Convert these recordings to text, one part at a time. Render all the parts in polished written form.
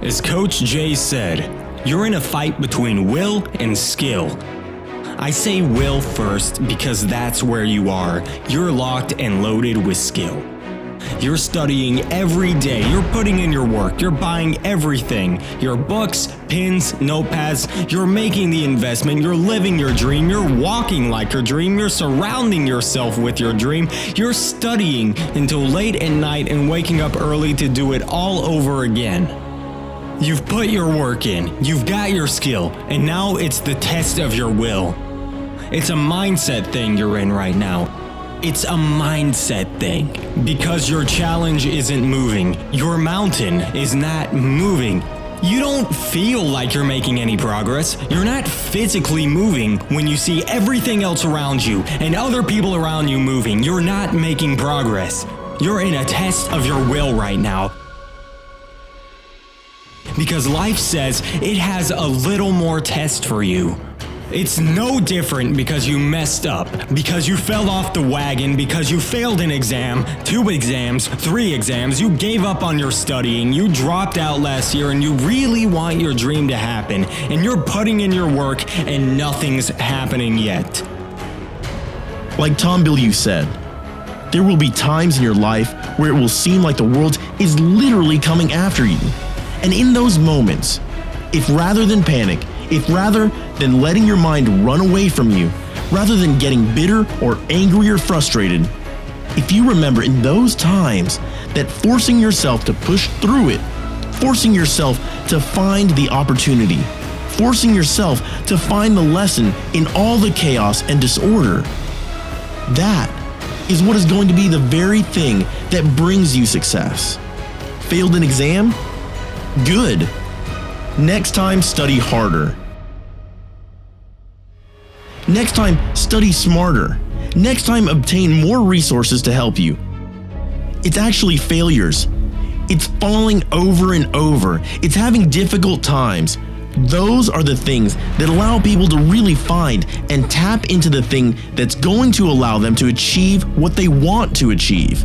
As Coach Jay said, you're in a fight between will and skill. I say will first because that's where you are. You're locked and loaded with skill. You're studying every day, you're putting in your work, you're buying everything. Your books, pens, notepads, you're making the investment, you're living your dream, you're walking like your dream, you're surrounding yourself with your dream, you're studying until late at night and waking up early to do it all over again. You've put your work in, you've got your skill, and now it's the test of your will. It's a mindset thing you're in right now. It's a mindset thing. Because your challenge isn't moving, your mountain is not moving. You don't feel like you're making any progress. You're not physically moving when you see everything else around you and other people around you moving. You're not making progress. You're in a test of your will right now. Because life says it has a little more test for you. It's no different because you messed up, because you fell off the wagon, because you failed an exam, 2 exams, 3 exams, you gave up on your studying, you dropped out last year, and you really want your dream to happen, and you're putting in your work, and nothing's happening yet. Like Tom Bilyeu said, there will be times in your life where it will seem like the world is literally coming after you. And in those moments, if rather than panic, if rather than letting your mind run away from you, rather than getting bitter or angry or frustrated, if you remember in those times that forcing yourself to push through it, forcing yourself to find the opportunity, forcing yourself to find the lesson in all the chaos and disorder, that is what is going to be the very thing that brings you success. Failed an exam? Good. Next time, study harder. Next time, study smarter. Next time, obtain more resources to help you. It's actually failures. It's falling over and over. It's having difficult times. Those are the things that allow people to really find and tap into the thing that's going to allow them to achieve what they want to achieve.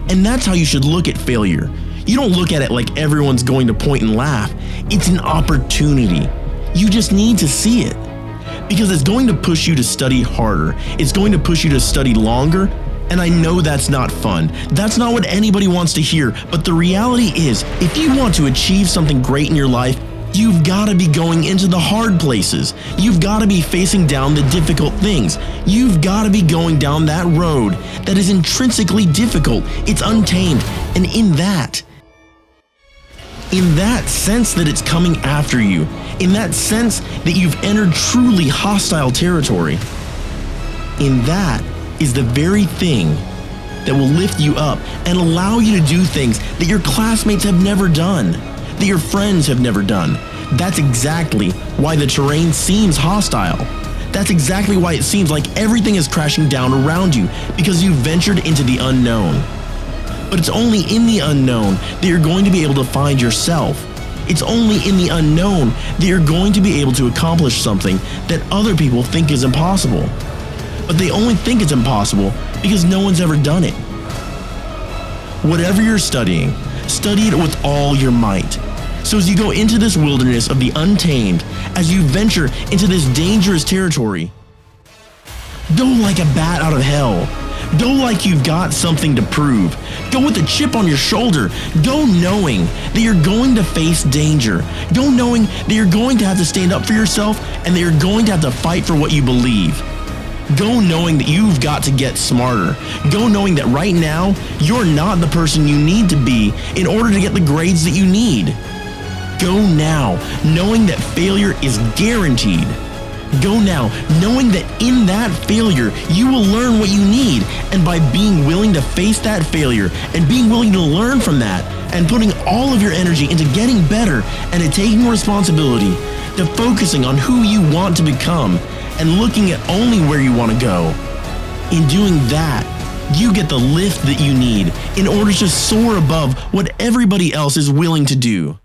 And that's how you should look at failure. You don't look at it like everyone's going to point and laugh. It's an opportunity. You just need to see it. Because it's going to push you to study harder. It's going to push you to study longer. And I know that's not fun. That's not what anybody wants to hear. But the reality is, if you want to achieve something great in your life, you've got to be going into the hard places. You've got to be facing down the difficult things. You've got to be going down that road that is intrinsically difficult. It's untamed. And in that sense that it's coming after you, in that sense that you've entered truly hostile territory, in that is the very thing that will lift you up and allow you to do things that your classmates have never done, that your friends have never done. That's exactly why the terrain seems hostile. That's exactly why it seems like everything is crashing down around you, because you've ventured into the unknown. But it's only in the unknown that you're going to be able to find yourself. It's only in the unknown that you're going to be able to accomplish something that other people think is impossible. But they only think it's impossible because no one's ever done it. Whatever you're studying, study it with all your might. So as you go into this wilderness of the untamed, as you venture into this dangerous territory, go like a bat out of hell. Go like you've got something to prove. Go with a chip on your shoulder. Go knowing that you're going to face danger. Go knowing that you're going to have to stand up for yourself and that you're going to have to fight for what you believe. Go knowing that you've got to get smarter. Go knowing that right now, you're not the person you need to be in order to get the grades that you need. Go now, knowing that failure is guaranteed. Go now, knowing that in that failure, you will learn what you need. And by being willing to face that failure and being willing to learn from that and putting all of your energy into getting better and to taking responsibility, to focusing on who you want to become and looking at only where you want to go. In doing that, you get the lift that you need in order to soar above what everybody else is willing to do.